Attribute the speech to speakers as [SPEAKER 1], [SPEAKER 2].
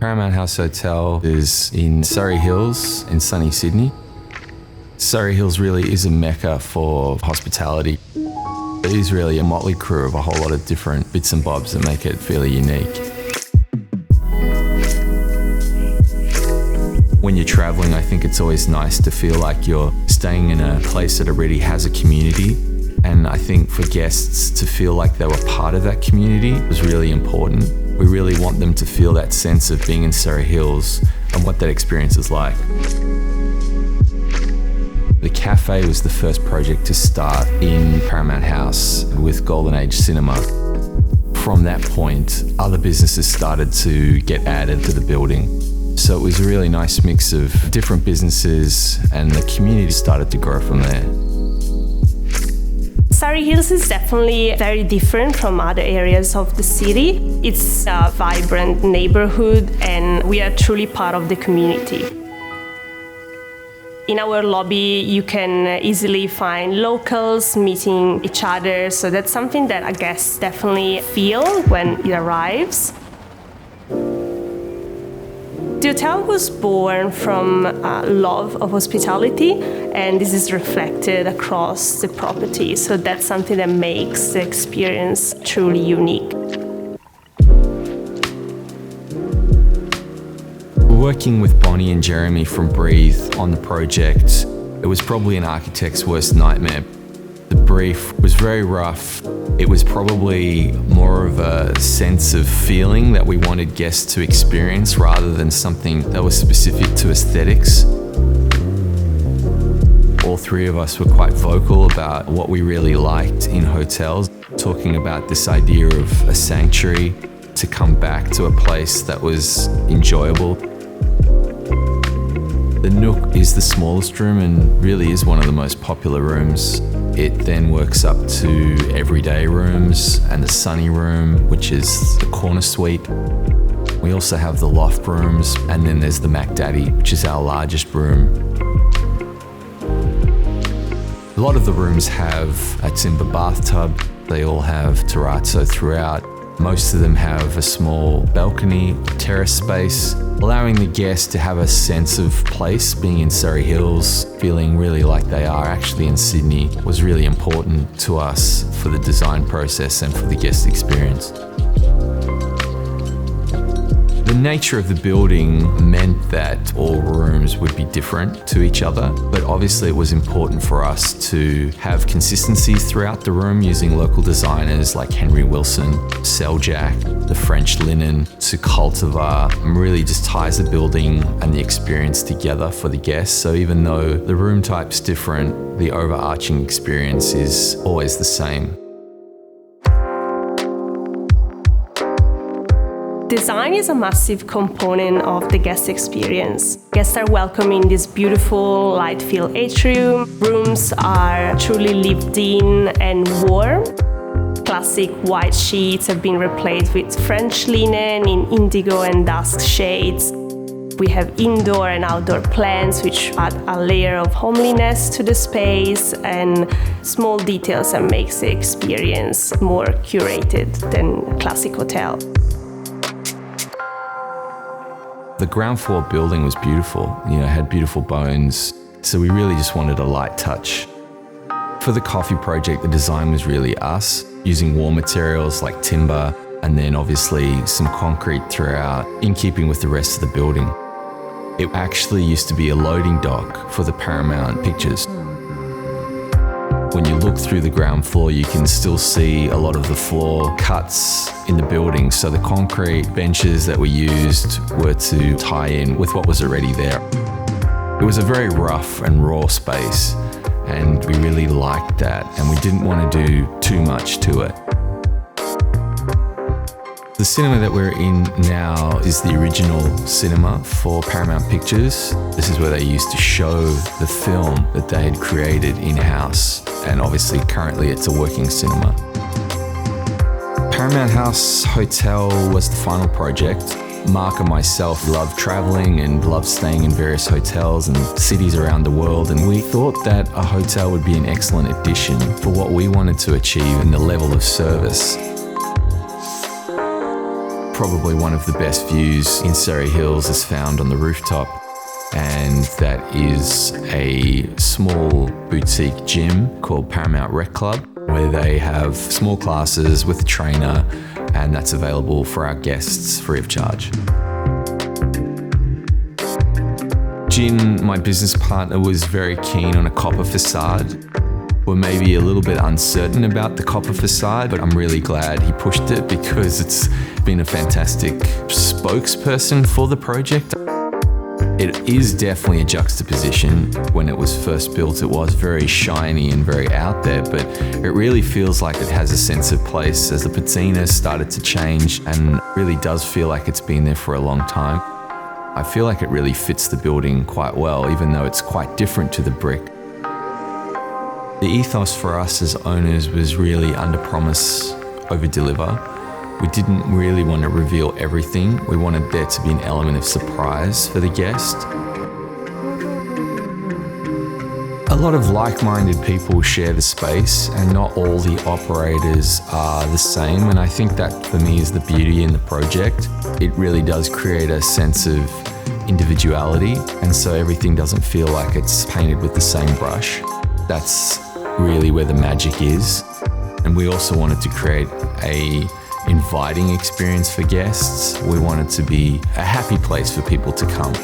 [SPEAKER 1] Paramount House Hotel is in Surry Hills in sunny Sydney. Surry Hills really is a mecca for hospitality. It is really a motley crew of a whole lot of different bits and bobs that make it fairly unique. When you're traveling, I think it's always nice to feel like you're staying in a place that already has a community. And I think for guests to feel like they were part of that community was really important. We really want them to feel that sense of being in Surry Hills and what that experience is like. The cafe was the first project to start in Paramount House with Golden Age Cinema. From that point, other businesses started to get added to the building. So it was a really nice mix of different businesses, and the community started to grow from there.
[SPEAKER 2] Surry Hills is definitely very different from other areas of the city. It's a vibrant neighborhood, and we are truly part of the community. In our lobby, you can easily find locals meeting each other, so that's something that I guess definitely feel when it arrives. The hotel was born from love of hospitality, and this is reflected across the property, so that's something that makes the experience truly unique.
[SPEAKER 1] Working with Bonnie and Jeremy from Breathe on the project, it was probably an architect's worst nightmare. The brief was very rough. It was probably more of a sense of feeling that we wanted guests to experience rather than something that was specific to aesthetics. All three of us were quite vocal about what we really liked in hotels, talking about this idea of a sanctuary, to come back to a place that was enjoyable. The Nook is the smallest room and really is one of the most popular rooms. It then works up to everyday rooms and the sunny room, which is the corner suite. We also have the loft rooms, and then there's the Mac Daddy, which is our largest room. A lot of the rooms have a timber bathtub. They all have terrazzo throughout. Most of them have a small balcony, terrace space, allowing the guests to have a sense of place. Being in Surry Hills, feeling really like they are actually in Sydney, was really important to us for the design process and for the guest experience. The nature of the building meant that all rooms would be different to each other, but obviously it was important for us to have consistencies throughout the room using local designers like Henry Wilson, Seljack, the French linen, to cultivar, and really just ties the building and the experience together for the guests. So even though the room type's different, the overarching experience is always the same.
[SPEAKER 2] Design is a massive component of the guest experience. Guests are welcome in this beautiful light-filled atrium. Rooms are truly lived in and warm. Classic white sheets have been replaced with French linen in indigo and dusk shades. We have indoor and outdoor plants which add a layer of homeliness to the space and small details that makes the experience more curated than classic hotel.
[SPEAKER 1] The ground floor building was beautiful, had beautiful bones, so we really just wanted a light touch. For the coffee project, the design was really us, using warm materials like timber, and then obviously some concrete throughout, in keeping with the rest of the building. It actually used to be a loading dock for the Paramount pictures. When you look through the ground floor, you can still see a lot of the floor cuts in the building. So the concrete benches that we used were to tie in with what was already there. It was a very rough and raw space, and we really liked that, and we didn't want to do too much to it. The cinema that we're in now is the original cinema for Paramount Pictures. This is where they used to show the film that they had created in-house, and obviously currently it's a working cinema. Paramount House Hotel was the final project. Mark and myself love traveling and love staying in various hotels and cities around the world, and we thought that a hotel would be an excellent addition for what we wanted to achieve in the level of service. probably one of the best views in Surry Hills is found on the rooftop, and that is a small boutique gym called Paramount Rec Club, where they have small classes with a trainer, and that's available for our guests free of charge. Jin, my business partner, was very keen on a copper facade. We're maybe a little bit uncertain about the copper facade, but I'm really glad he pushed it because it's been a fantastic spokesperson for the project. It is definitely a juxtaposition. When it was first built, it was very shiny and very out there, but it really feels like it has a sense of place as the patina started to change, and really does feel like it's been there for a long time. I feel like it really fits the building quite well, even though it's quite different to the brick. The ethos for us as owners was really under promise, over deliver. We didn't really want to reveal everything. We wanted there to be an element of surprise for the guest. A lot of like-minded people share the space, and not all the operators are the same, and I think that for me is the beauty in the project. It really does create a sense of individuality, and so everything doesn't feel like it's painted with the same brush. That's really where the magic is. And we also wanted to create a inviting experience for guests. We wanted to be a happy place for people to come.